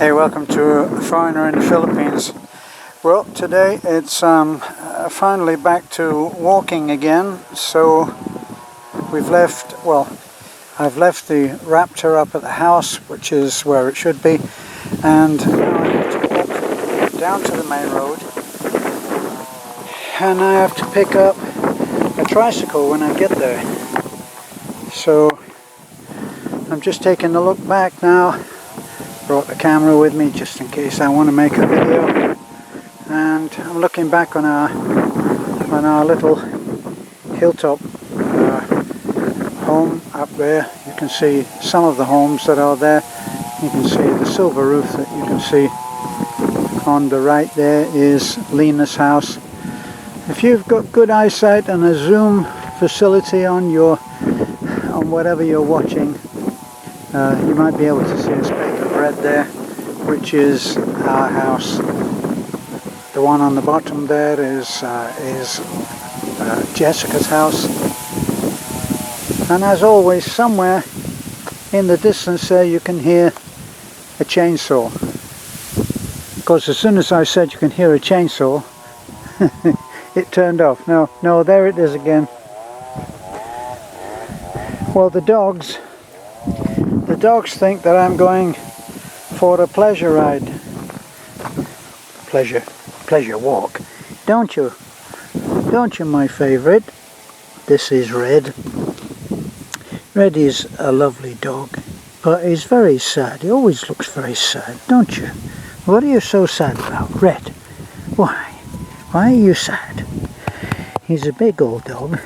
Hey, welcome to A Foreigner in the Philippines. Well, today it's finally back to walking again. So I've left the Raptor up at the house, which is where it should be, and now I have to walk down to the main road, and I have to pick up a tricycle when I get there. So I'm just taking a look back now. Brought the camera with me just in case I want to make a video, and I'm looking back on our little hilltop home up there. You can see some of the homes that are there. You can see the silver roof that you can see on the right there is Lena's house. If you've got good eyesight and a zoom facility on whatever you're watching, you might be able to see a speck of red there, which is our house. The one on the bottom there is Jessica's house. And as always, somewhere in the distance there you can hear a chainsaw. Because as soon as I said you can hear a chainsaw, it turned off. No, there it is again. Well, the dogs think that I'm going for a pleasure ride. Pleasure walk. Don't you, my favourite? This is Red. Red is a lovely dog, but he's very sad. He always looks very sad, don't you? What are you so sad about, Red? Why are you sad? He's a big old dog.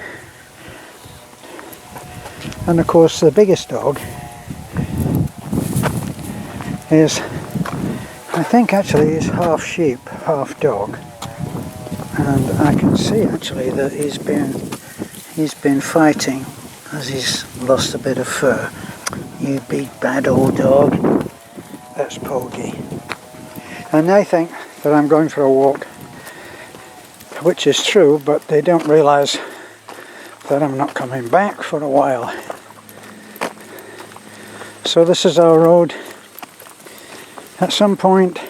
And of course the biggest dog is, I think actually is half sheep, half dog, and I can see actually that he's been fighting as he's lost a bit of fur. You big bad old dog. That's Poggy. And they think that I'm going for a walk, which is true, but they don't realise that I'm not coming back for a while. So this is our road. At some point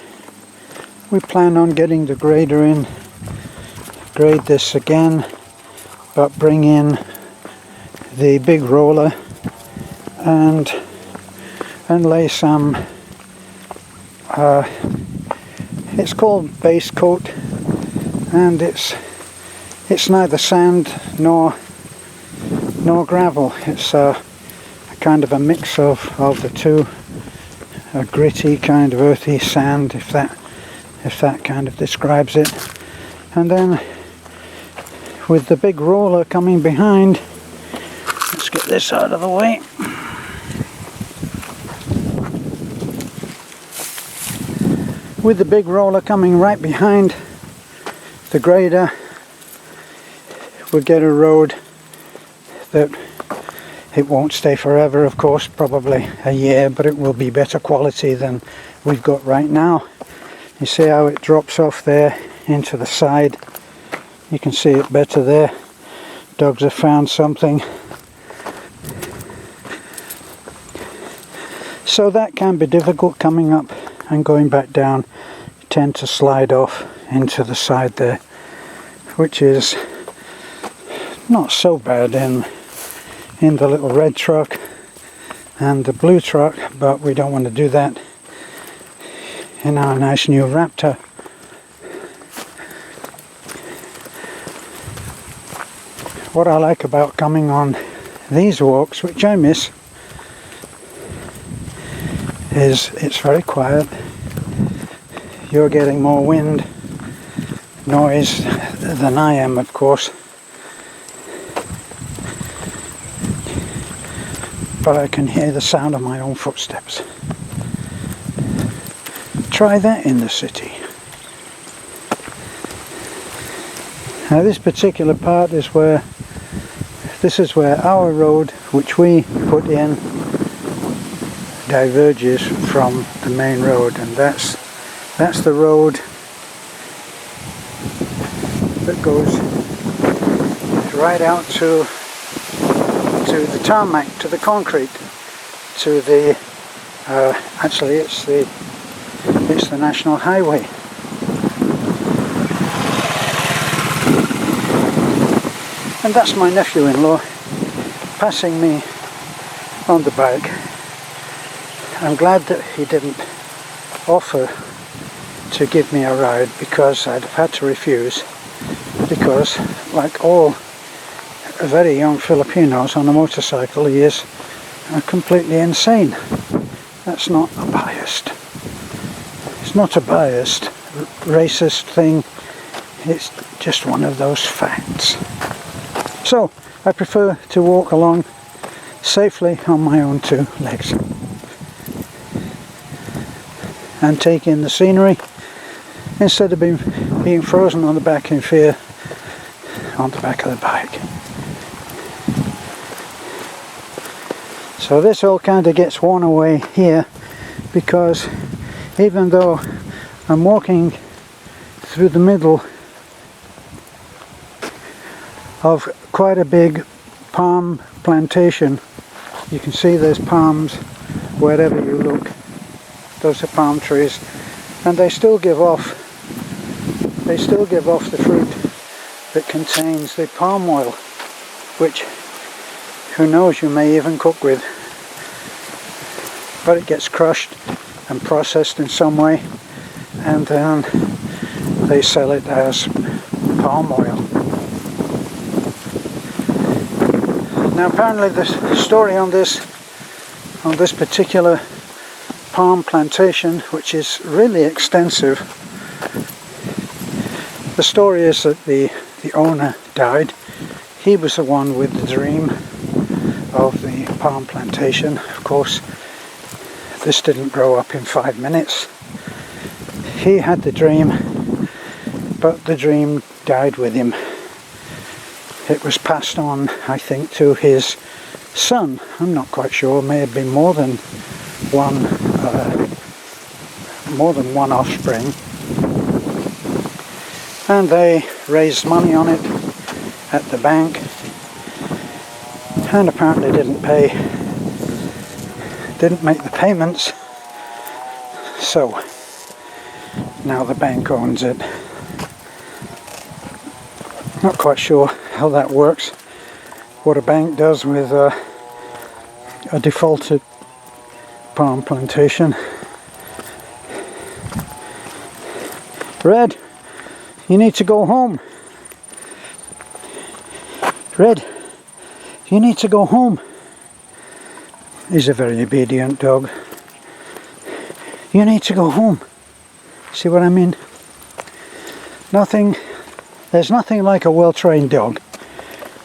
we plan on getting the grader in, grade this again, but bring in the big roller and lay some, it's called base coat, and it's neither sand nor gravel. It's a kind of a mix of the two. A gritty kind of earthy sand, if that kind of describes it. And then with the big roller coming behind, let's get this out of the way. With the big roller coming right behind the grader, we'll get a road that it won't stay forever, of course, probably a year, but it will be better quality than we've got right now. You see how it drops off there into the side? You can see it better there. Dogs have found something. So that can be difficult, coming up and going back down. You tend to slide off into the side there, which is not so bad in the little red truck and the blue truck, but we don't want to do that in our nice new Raptor. What I like about coming on these walks, which I miss, is it's very quiet. You're getting more wind noise than I am, of course. But I can hear the sound of my own footsteps. Try that in the city. Now this particular part is where our road, which we put in, diverges from the main road, and that's the road that goes right out to the tarmac, to the concrete, to the actually it's the It's the national highway. And that's my nephew-in-law passing me on the bike. I'm glad that he didn't offer to give me a ride, because I'd have had to refuse, because like all very young Filipinos on a motorcycle, he is completely insane. That's not a biased. It's not a biased racist thing. It's just one of those facts. So I prefer to walk along safely on my own two legs and take in the scenery instead of being frozen on the back in fear on the back of the bike. So this all kind of gets worn away here, because even though I'm walking through the middle of quite a big palm plantation, you can see there's palms wherever you look. Those are palm trees, and they still give off the fruit that contains the palm oil, which, who knows, you may even cook with. But it gets crushed and processed in some way, and then they sell it as palm oil. Now apparently the story on this particular palm plantation, which is really extensive, the story is that the owner died. He was the one with the dream of the palm plantation. Of course, this didn't grow up in 5 minutes. He had the dream, but the dream died with him. It was passed on, I think, to his son. I'm not quite sure. May have been more than one offspring. And they raised money on it at the bank, and apparently didn't make the payments. So now the bank owns it. Not quite sure how that works, what a bank does with a defaulted palm plantation. Red, you need to go home. Red, you need to go home. He's a very obedient dog. You need to go home. See what I mean? There's nothing like a well-trained dog,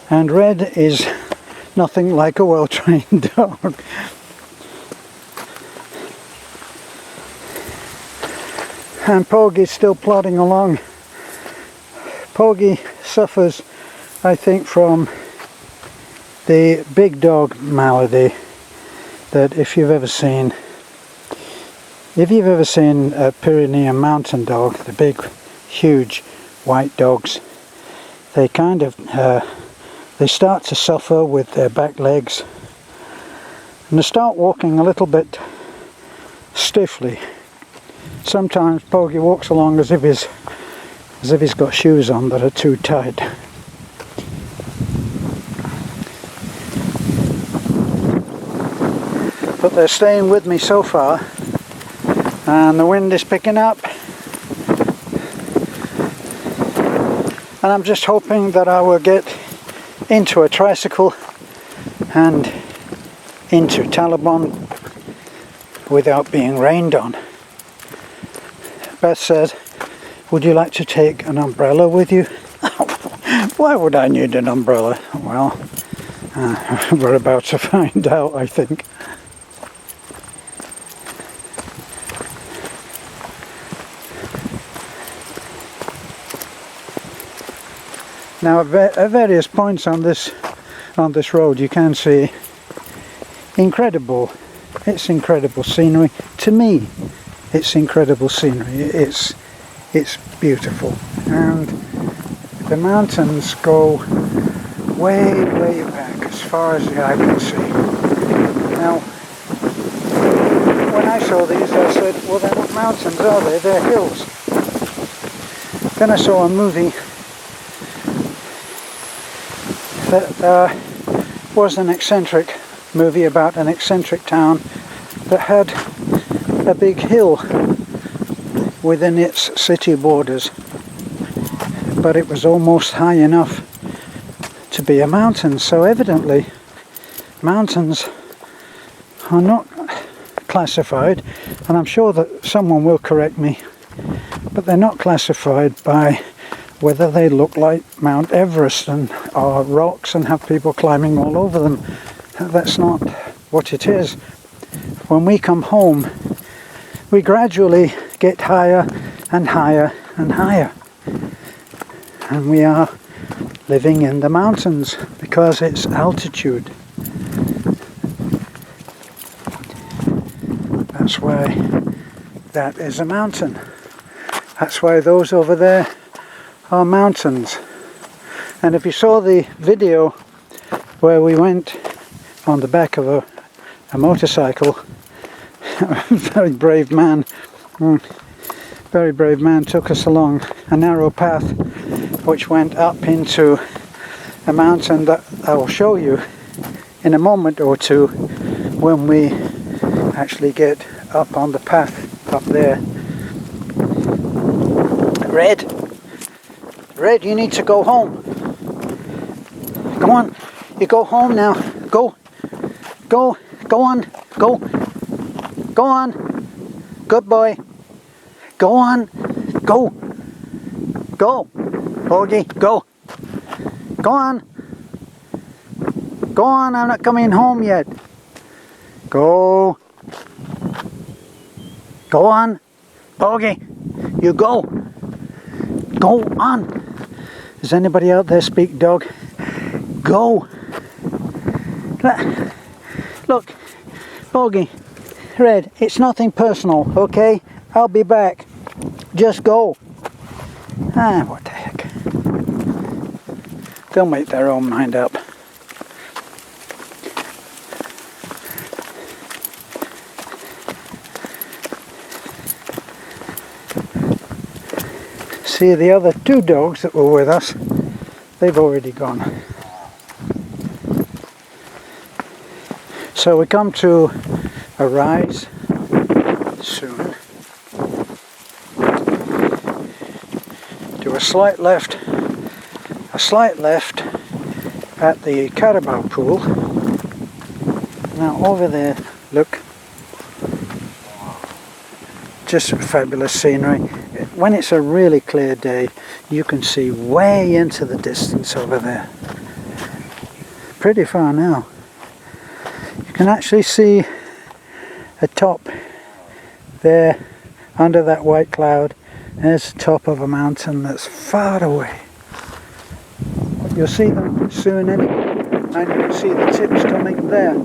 and Red is nothing like a well-trained dog. And Poggy's still plodding along. Poggy suffers, I think, from the big dog malady that if you've ever seen a Pyrenean mountain dog, the big, huge white dogs, they kind of they start to suffer with their back legs, and they start walking a little bit stiffly. Sometimes Poggy walks along as if he's got shoes on that are too tight. But they're staying with me so far, and the wind is picking up, and I'm just hoping that I will get into a tricycle and into Taliban without being rained on. Beth said, would you like to take an umbrella with you? Why would I need an umbrella? Well, we're about to find out, I think. Now at various points on this road you can see incredible scenery. To me, it's incredible scenery. It's beautiful, and the mountains go way back as far as the eye can see. Now when I I saw these, I said, well, they're not mountains, are they? They're hills. Then I saw a movie that was an eccentric movie about an eccentric town that had a big hill within its city borders, but it was almost high enough to be a mountain. So evidently mountains are not classified, and I'm sure that someone will correct me, but they're not classified by whether they look like Mount Everest and are rocks and have people climbing all over them. That's not what it is. When we come home, we gradually get higher and higher and higher, and we are living in the mountains because it's altitude. That's why that is a mountain. That's why those over there are mountains. And if you saw the video where we went on the back of a motorcycle, a very brave man took us along a narrow path which went up into a mountain that I will show you in a moment or two when we actually get up on the path up there. Red, you need to go home. Come on, you go home now. Go on, go on. Good boy. Go on, go. Bogey, go. Go on, I'm not coming home yet. Go on, Bogey, you go. Go on. Does anybody out there speak dog? Go. Look, Bogey, Red, it's nothing personal, okay? I'll be back. Just go. What the heck. They'll make their own mind up. See, the other two dogs that were with us, they've already gone. So we come to a rise soon. Do a slight left at the Carabao Pool. Now over there, look, just fabulous scenery. When it's a really clear day, you can see way into the distance over there. Pretty far now. You can actually see a top there under that white cloud. There's the top of a mountain that's far away. You'll see them soon anyway, and you can see the tips coming there.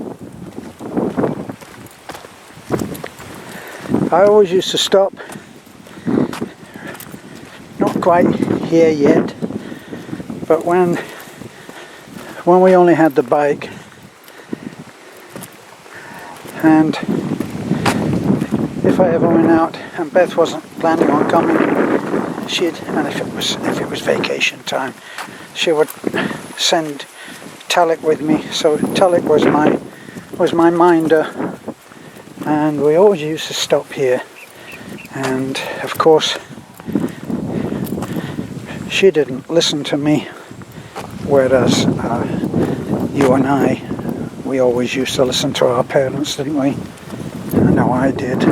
I always used to stop, not quite here yet, but when we only had the bike, and if I ever went out and Beth wasn't planning on coming, and if it was vacation time, she would send Talik with me. So Talik was my minder, and we always used to stop here. And of course, she didn't listen to me, whereas you and I, we always used to listen to our parents, didn't we? I know I did.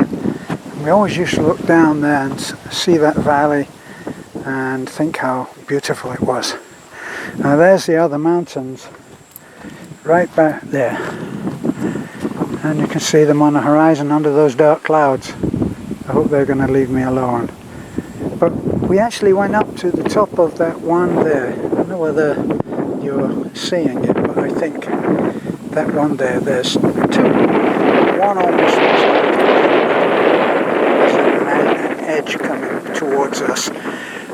We always used to look down there and see that valley and think how beautiful it was. Now there's the other mountains right back there, and you can see them on the horizon under those dark clouds. I hope they're going to leave me alone. But we actually went up to the top of that one there. I don't know whether you're seeing it, but I think that one there, there's two. One almost looks like there's an edge coming towards us,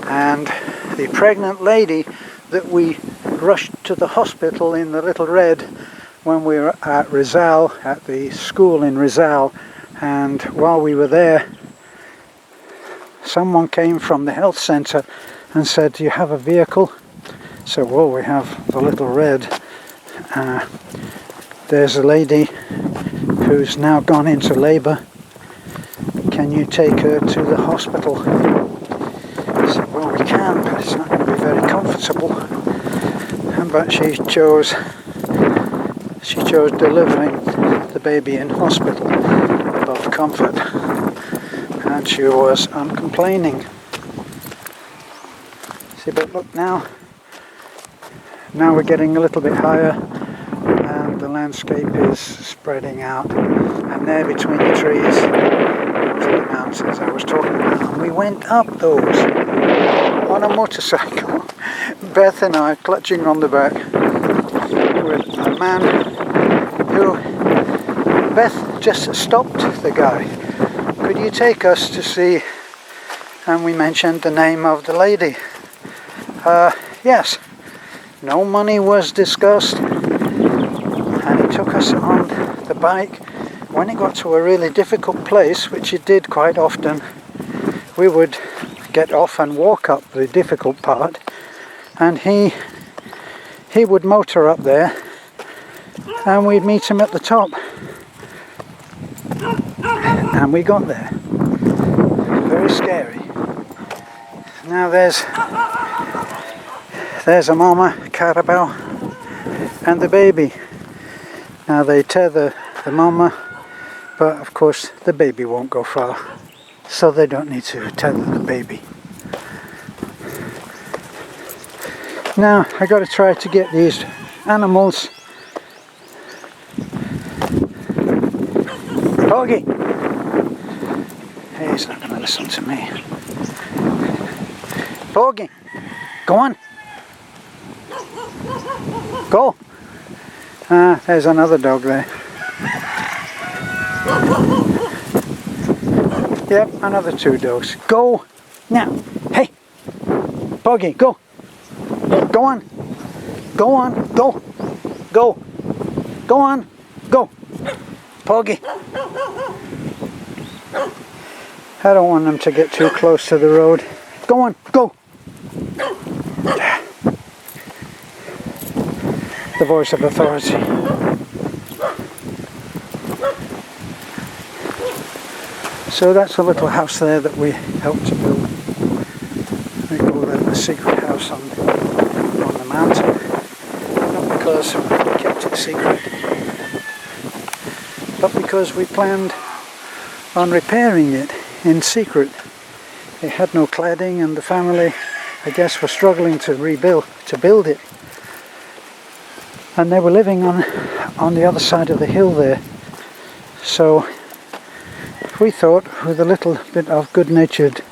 and the pregnant lady that we rushed to the hospital in the Little Red when we were at Rizal, at the school in Rizal, And while we were there, someone came from the health centre and said, "Do you have a vehicle?" So, well, we have the little red. There's a lady who's now gone into labour. Can you take her to the hospital? I said, well, we can, but it's not going to be very comfortable. But she chose delivering the baby in hospital above comfort, and she was uncomplaining. See, but look now we're getting a little bit higher, and the landscape is spreading out, and there between the trees to the mountains I was talking about, and we went up those on a motorcycle, Beth and I clutching on the back with a man who, Beth just stopped the guy. Could you take us to see? And we mentioned the name of the lady. Yes. No money was discussed, and he took us on the bike. When it got to a really difficult place, which it did quite often, we would get off and walk up the difficult part, and he would motor up there, and we'd meet him at the top. And we got there. Very scary. Now there's a mama carabao and the baby. Now they tether the mama, but of course the baby won't go far, so they don't need to tether the baby. Now I got to try to get these animals. Poggy! He's not going to listen to me. Poggy! Go on! Go! There's another dog there. Yep, another two dogs. Go! Now! Hey! Poggy, go! Go on! Go on! Go! Go! Go on! Go! Poggy! I don't want them to get too close to the road. Go on! Go! The voice of authority. So that's a little house there that we helped to build. We call that the secret house on the mountain. Not because we kept it secret, but because we planned on repairing it in secret. It had no cladding, and the family, I guess, were struggling to build it. And they were living on the other side of the hill there. So we thought, with a little bit of good-natured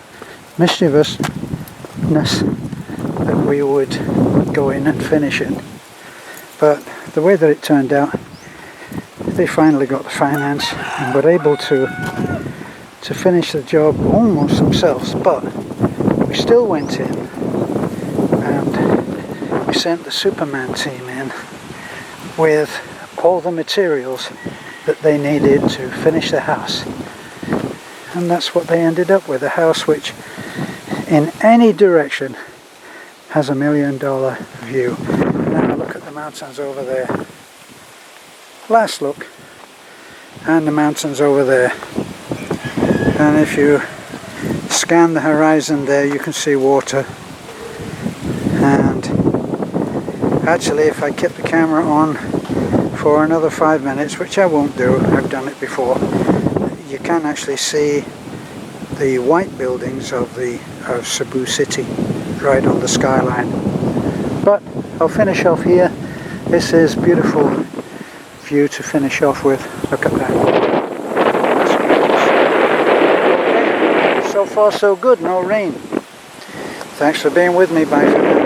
mischievousness, that we would go in and finish it. But the way that it turned out, they finally got the finance and were able to finish the job almost themselves. But we still went in, and we sent the Superman team in with all the materials that they needed to finish the house. And that's what they ended up with, a house which in any direction has $1 million view. Now look at the mountains over there. Last look, and the mountains over there. And if you scan the horizon there, you can see water. And actually, if I keep the camera on for another 5 minutes, which I won't do, I've done it before, you can actually see the white buildings of Cebu City right on the skyline. But I'll finish off here. This is beautiful view to finish off with. Look at that. So far so good, no rain. Thanks for being with me, bye for now.